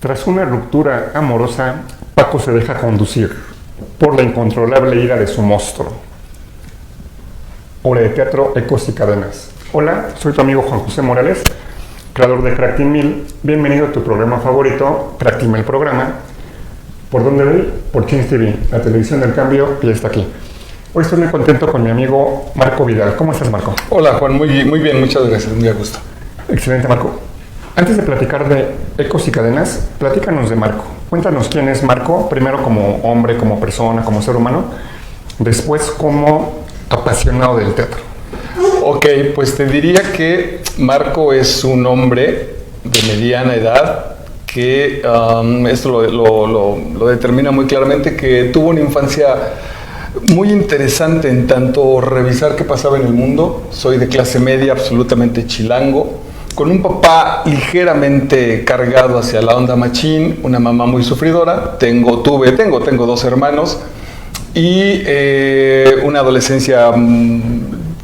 Tras una ruptura amorosa, Paco se deja conducir por la incontrolable ira de su monstruo. Obra de teatro Ecos y Cadenas. Hola, soy tu amigo Juan José Morales, creador de Crack Team 1000. Bienvenido a tu programa favorito, Crack Team, el programa. ¿Por dónde voy? Por Chins TV, la televisión del cambio, y está aquí. Hoy estoy muy contento con mi amigo Marco Vidal. ¿Cómo estás, Marco? Hola, Juan, muy bien, muchas gracias, muy a gusto. Excelente, Marco. Antes de platicar de Ecos y Cadenas, platícanos de Marco. Cuéntanos quién es Marco, primero como hombre, como persona, como ser humano, después como apasionado del teatro. Ok, pues te diría que Marco es un hombre de mediana edad que, esto lo determina muy claramente, que tuvo una infancia muy interesante en tanto revisar qué pasaba en el mundo. Soy de clase media, absolutamente chilango, con un papá ligeramente cargado hacia la onda machín, una mamá muy sufridora, tengo dos hermanos y una adolescencia,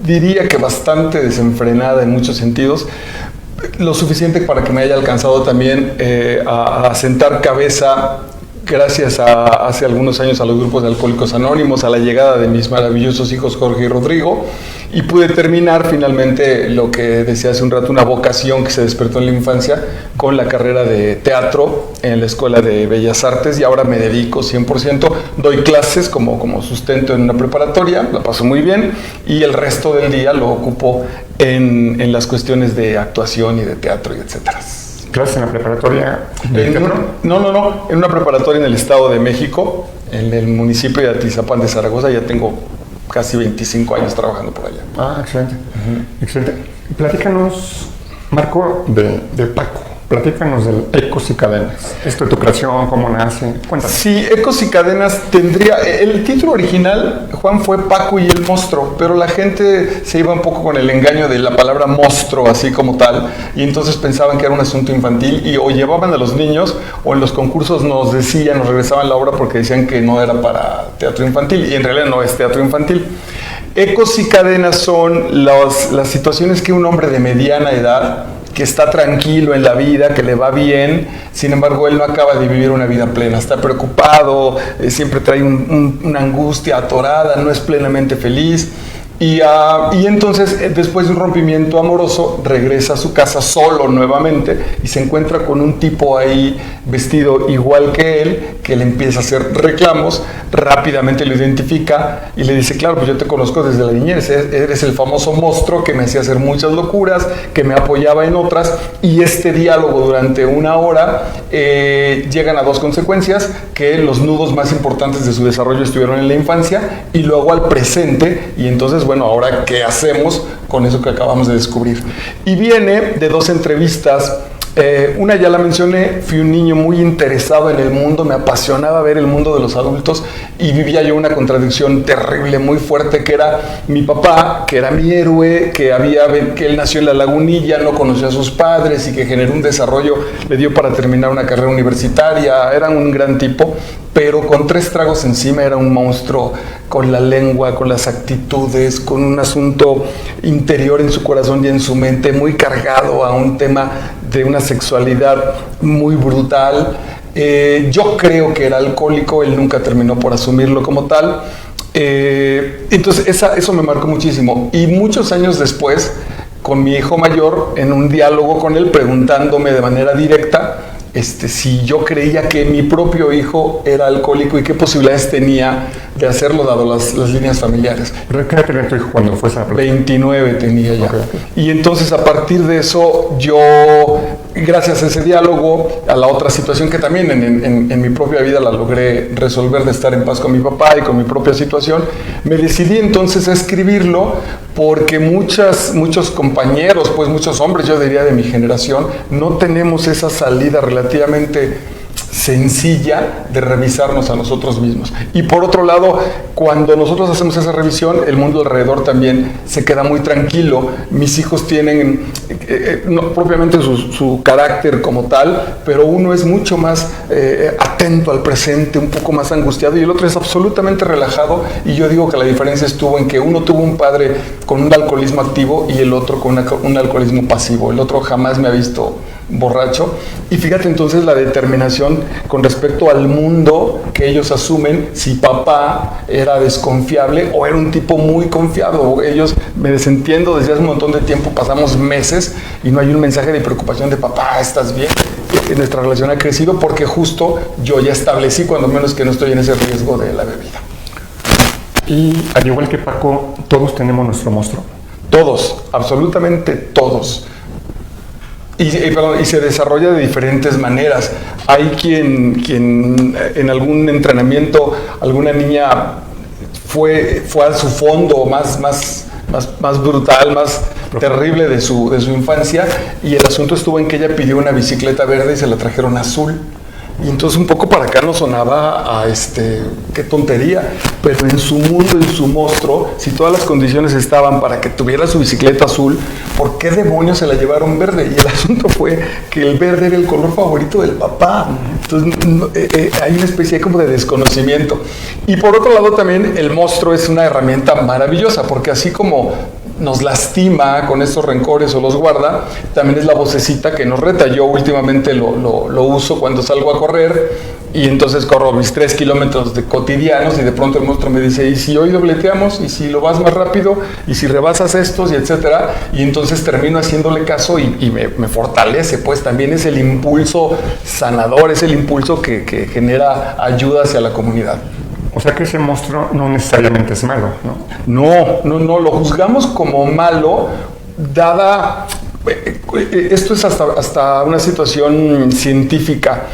diría que bastante desenfrenada en muchos sentidos, lo suficiente para que me haya alcanzado también a sentar cabeza gracias a hace algunos años a los grupos de Alcohólicos Anónimos, a la llegada de mis maravillosos hijos Jorge y Rodrigo, y pude terminar finalmente lo que decía hace un rato, una vocación que se despertó en la infancia con la carrera de teatro en la Escuela de Bellas Artes, y ahora me dedico 100%, doy clases como sustento en una preparatoria, la paso muy bien, y el resto del día lo ocupo en las cuestiones de actuación y de teatro y etcétera. ¿Clases en la preparatoria de teatro? No, en una preparatoria en el Estado de México, en el municipio de Atizapán de Zaragoza. Ya tengo casi 25 años trabajando por allá. Ah, excelente. Excelente. Platícanos, Marco, de Paco. Platícanos del Ecos y Cadenas. Esto de tu creación, cómo nace. Cuéntanos. Sí, Ecos y Cadenas tendría... El título original, Juan, fue Paco y el monstruo, pero la gente se iba un poco con el engaño de la palabra monstruo, así como tal, y entonces pensaban que era un asunto infantil, y o llevaban a los niños, o en los concursos nos regresaban la obra porque decían que no era para teatro infantil, y en realidad no es teatro infantil. Ecos y Cadenas son las situaciones que un hombre de mediana edad, que está tranquilo en la vida, que le va bien, sin embargo él no acaba de vivir una vida plena, está preocupado, siempre trae una angustia atorada, no es plenamente feliz, y entonces después de un rompimiento amoroso regresa a su casa solo nuevamente y se encuentra con un tipo ahí vestido igual que él, que le empieza a hacer reclamos. Rápidamente lo identifica y le dice: claro, pues yo te conozco desde la niñez, eres el famoso monstruo que me hacía hacer muchas locuras, que me apoyaba en otras. Y este diálogo durante una hora llegan a dos consecuencias: que los nudos más importantes de su desarrollo estuvieron en la infancia y luego al presente, y entonces bueno, ahora ¿qué hacemos con eso que acabamos de descubrir? Y viene de dos entrevistas. Una ya la mencioné, fui un niño muy interesado en el mundo, me apasionaba ver el mundo de los adultos, y vivía yo una contradicción terrible, muy fuerte, que era mi papá, que era mi héroe, que él nació en La Lagunilla, no conoció a sus padres y que generó un desarrollo, le dio para terminar una carrera universitaria, era un gran tipo, pero con 3 tragos encima era un monstruo, con la lengua, con las actitudes, con un asunto interior en su corazón y en su mente muy cargado a un tema de una sexualidad muy brutal. Yo creo que era alcohólico, él nunca terminó por asumirlo como tal. Entonces eso me marcó muchísimo. Y muchos años después, con mi hijo mayor, en un diálogo con él, preguntándome de manera directa si yo creía que mi propio hijo era alcohólico y qué posibilidades tenía de hacerlo dado las líneas familiares. ¿Pero qué edad tenía tu hijo cuando fue esa plática? 29 tenía ya. Okay. Y entonces a partir de eso yo, gracias a ese diálogo, a la otra situación que también en mi propia vida la logré resolver, de estar en paz con mi papá y con mi propia situación, me decidí entonces a escribirlo, porque muchos compañeros, pues muchos hombres, yo diría de mi generación, no tenemos esa salida relativamente sencilla de revisarnos a nosotros mismos. Y por otro lado, cuando nosotros hacemos esa revisión, el mundo alrededor también se queda muy tranquilo. Mis hijos tienen no propiamente su carácter como tal, pero uno es mucho más atento al presente, un poco más angustiado, y el otro es absolutamente relajado. Y yo digo que la diferencia estuvo en que uno tuvo un padre con un alcoholismo activo y el otro con un alcoholismo pasivo. El otro jamás me ha visto borracho. Y fíjate entonces la determinación con respecto al mundo que ellos asumen, si papá era desconfiable o era un tipo muy confiado. Ellos, me desentiendo desde hace un montón de tiempo, pasamos meses y no hay un mensaje de preocupación de papá, ¿estás bien? Nuestra relación ha crecido porque justo yo ya establecí, cuando menos, que no estoy en ese riesgo de la bebida. Y al igual que Paco, todos tenemos nuestro monstruo. Todos, absolutamente todos. Y se desarrolla de diferentes maneras. Hay quien en algún entrenamiento, alguna niña fue a su fondo más brutal, más terrible de su infancia, y el asunto estuvo en que ella pidió una bicicleta verde y se la trajeron azul. Y entonces un poco para acá nos sonaba a qué tontería, pero en su mundo, en su monstruo, si todas las condiciones estaban para que tuviera su bicicleta azul, ¿por qué demonios se la llevaron verde? Y el asunto fue que el verde era el color favorito del papá. Entonces hay una especie como de desconocimiento. Y por otro lado también el monstruo es una herramienta maravillosa, porque así como nos lastima con estos rencores o los guarda, también es la vocecita que nos reta. Yo últimamente lo uso cuando salgo a correr, y entonces corro mis 3 kilómetros de cotidianos, y de pronto el monstruo me dice, ¿y si hoy dobleteamos? ¿Y si lo vas más rápido? ¿Y si rebasas estos? Y etcétera. Y entonces termino haciéndole caso y me fortalece. Pues también es el impulso sanador, es el impulso que genera ayuda hacia la comunidad. O sea que ese monstruo no necesariamente es malo, ¿no? No, lo juzgamos como malo, dada... Esto es hasta una situación científica.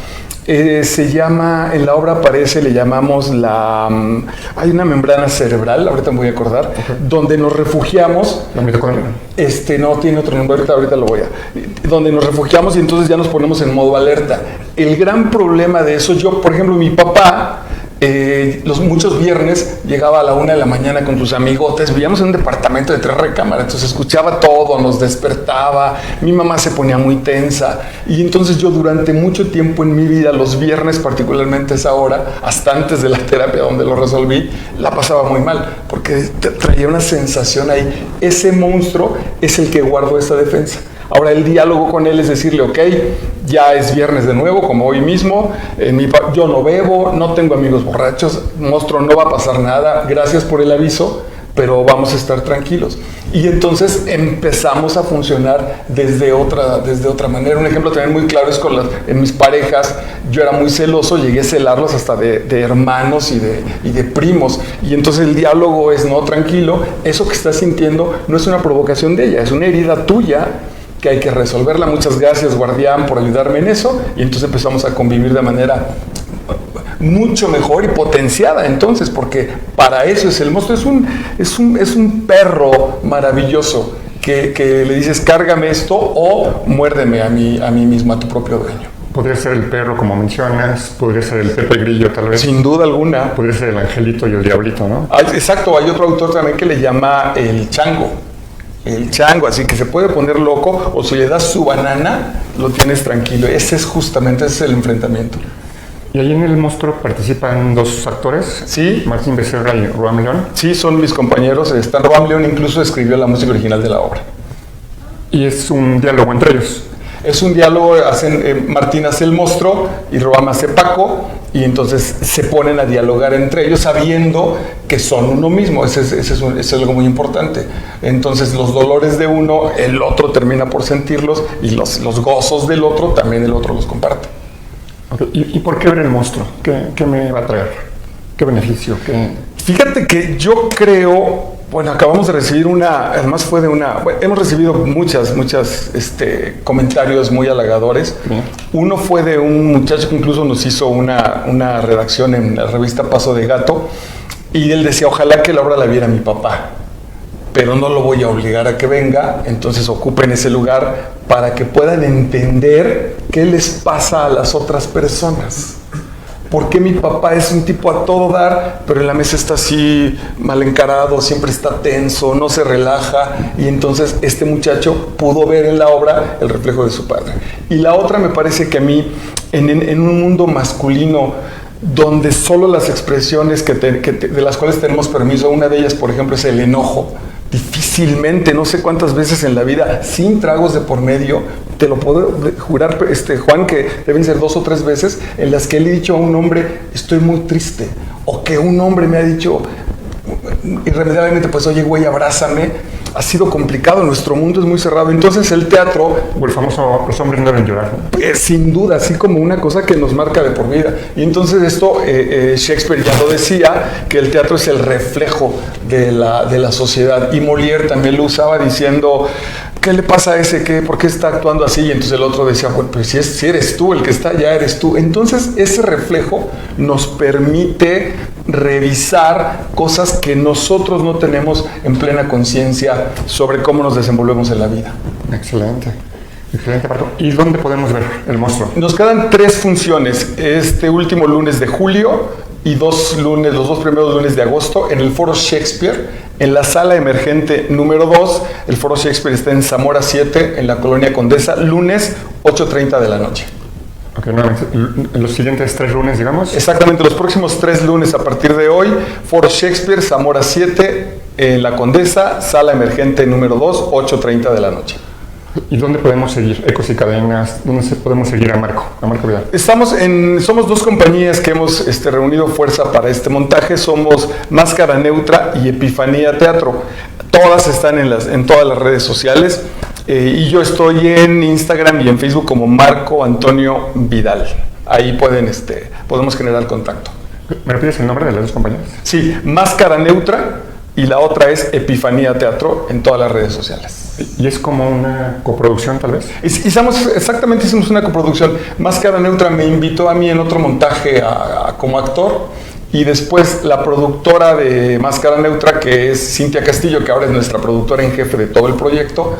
Se llama, en la obra aparece, le llamamos hay una membrana cerebral, ahorita me voy a acordar, donde nos refugiamos. La mitocondria. No tiene otro nombre, ahorita lo voy a... Donde nos refugiamos y entonces ya nos ponemos en modo alerta. El gran problema de eso, yo, por ejemplo, mi papá... muchos viernes llegaba a la 1 de la mañana con sus amigotes, vivíamos en un departamento de 3 recámaras, entonces escuchaba todo, nos despertaba, mi mamá se ponía muy tensa, y entonces yo durante mucho tiempo en mi vida, los viernes particularmente a esa hora, hasta antes de la terapia donde lo resolví, la pasaba muy mal, porque traía una sensación ahí. Ese monstruo es el que guardó esa defensa. Ahora el diálogo con él es decirle, ok, ya es viernes de nuevo, como hoy mismo, yo no bebo, no tengo amigos borrachos, monstruo, no va a pasar nada, gracias por el aviso, pero vamos a estar tranquilos. Y entonces empezamos a funcionar desde otra manera. Un ejemplo también muy claro es en mis parejas. Yo era muy celoso, llegué a celarlos hasta de hermanos y de primos. Y entonces el diálogo es, no, tranquilo, eso que estás sintiendo no es una provocación de ella, es una herida tuya que hay que resolverla. Muchas gracias, guardián, por ayudarme en eso. Y entonces empezamos a convivir de manera mucho mejor y potenciada, entonces, porque para eso es el monstruo. Es un perro maravilloso que le dices, cárgame esto o muérdeme a mí mismo, a tu propio dueño. Podría ser el perro, como mencionas, podría ser el Pepe Grillo, tal vez. Sin duda alguna. Podría ser el angelito y el diablito, ¿no? Exacto, hay otro autor también que le llama el chango. El chango, así que se puede poner loco, o si le das su banana, lo tienes tranquilo. Ese es el enfrentamiento. ¿Y ahí en el monstruo participan 2 actores? Sí. Martín Becerra y Roam León. Sí, son mis compañeros. Roam León incluso escribió la música original de la obra. Y es un diálogo entre ellos. Es un diálogo, Martín hace el monstruo y Roam hace Paco, y entonces se ponen a dialogar entre ellos sabiendo que son uno mismo. Ese es algo muy importante. Entonces los dolores de uno, el otro termina por sentirlos, y los gozos del otro, también el otro los comparte. Okay. ¿Y por qué ver el monstruo? ¿Qué me va a traer? ¿Qué beneficio? Fíjate que yo creo... Bueno, acabamos de recibir además fue hemos recibido muchas comentarios muy halagadores. Bien. Uno fue de un muchacho que incluso nos hizo una redacción en la revista Paso de Gato, y él decía, ojalá que la obra la viera mi papá, pero no lo voy a obligar a que venga, entonces ocupen ese lugar para que puedan entender ¿qué les pasa a las otras personas? ¿Por qué mi papá es un tipo a todo dar, pero en la mesa está así mal encarado, siempre está tenso, no se relaja? Y entonces este muchacho pudo ver en la obra el reflejo de su padre. Y la otra me parece que a mí, en un mundo masculino, donde solo las expresiones de las cuales tenemos permiso, una de ellas, por ejemplo, es el enojo. Difícilmente, no sé cuántas veces en la vida, sin tragos de por medio, te lo puedo jurar, Juan, que deben ser 2 o 3 veces en las que le he dicho a un hombre, estoy muy triste, o que un hombre me ha dicho irremediablemente, pues oye güey, abrázame. Ha sido complicado, nuestro mundo es muy cerrado. Entonces el teatro, O el famoso, los hombres no deben llorar, ¿no? sin duda, así como una cosa que nos marca de por vida. Y entonces esto, Shakespeare ya lo decía, que el teatro es el reflejo de la sociedad. Y Molière también lo usaba diciendo, ¿qué le pasa a ese? ¿Por qué está actuando así? Y entonces el otro decía, bueno, pues si eres tú el que está, ya eres tú. Entonces ese reflejo nos permite revisar cosas que nosotros no tenemos en plena conciencia sobre cómo nos desenvolvemos en la vida. Excelente. Excelente, Marco. ¿Y dónde podemos ver el monstruo? Nos quedan 3 funciones. Este último lunes de julio y los 2 primeros lunes de agosto en el Foro Shakespeare, en la sala emergente número 2. El Foro Shakespeare está en Zamora 7, en la Colonia Condesa, lunes 8:30 de la noche. Ok, nuevamente, en los siguientes 3 lunes, digamos. Exactamente, los próximos 3 lunes a partir de hoy, Foro Shakespeare, Zamora 7, en la Condesa, sala emergente número 2, 8:30 de la noche. ¿Y dónde podemos seguir Ecos y Cadenas? ¿Dónde podemos seguir a Marco Vidal? Somos 2 compañías que hemos reunido fuerza para este montaje. Somos Máscara Neutra y Epifanía Teatro. Todas están en todas las redes sociales. Y yo estoy en Instagram y en Facebook como Marco Antonio Vidal. Ahí podemos generar contacto. ¿Me repites el nombre de las 2 compañías? Sí, Máscara Neutra y la otra es Epifanía Teatro en todas las redes sociales. ¿Y es como una coproducción, tal vez? Hicimos una coproducción. Máscara Neutra me invitó a mí en otro montaje como actor. Y después la productora de Máscara Neutra, que es Cintia Castillo, que ahora es nuestra productora en jefe de todo el proyecto.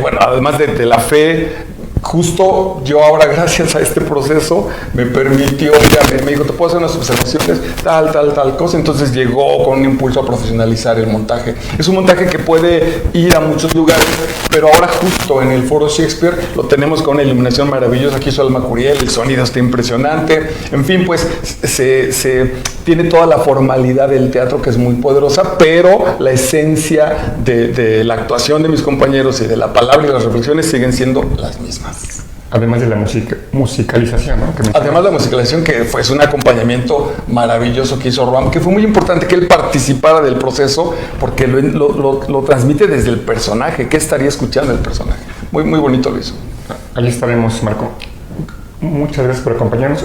Bueno, además de la fe, justo yo ahora, gracias a este proceso, me permitió, me dijo, ¿te puedo hacer unas observaciones? Tal cosa. Entonces llegó con un impulso a profesionalizar el montaje. Es un montaje que puede ir a muchos lugares, pero ahora justo en el Foro Shakespeare lo tenemos con una iluminación maravillosa. Aquí hizo Alma Curiel, el sonido está impresionante. En fin, pues se tiene toda la formalidad del teatro, que es muy poderosa, pero la esencia de la actuación de mis compañeros y de la palabra y las reflexiones siguen siendo las mismas. Además de la musicalización, ¿no? Además de la musicalización, que fue un acompañamiento maravilloso que hizo Roam, que fue muy importante que él participara del proceso, porque lo transmite desde el personaje. ¿Qué estaría escuchando el personaje? Muy, muy bonito lo hizo. Ahí estaremos, Marco. Muchas gracias por acompañarnos.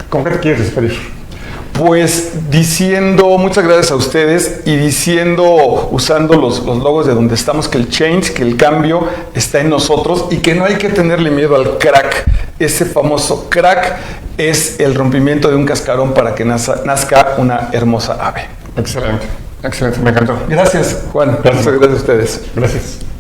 ¿Con qué te quieres despedir? Pues diciendo muchas gracias a ustedes y usando los logos de donde estamos, que el change, que el cambio está en nosotros y que no hay que tenerle miedo al crack. Ese famoso crack es el rompimiento de un cascarón para que nazca una hermosa ave. Excelente, excelente, me encantó. Gracias, Juan. Gracias. Muchas gracias a ustedes. Gracias.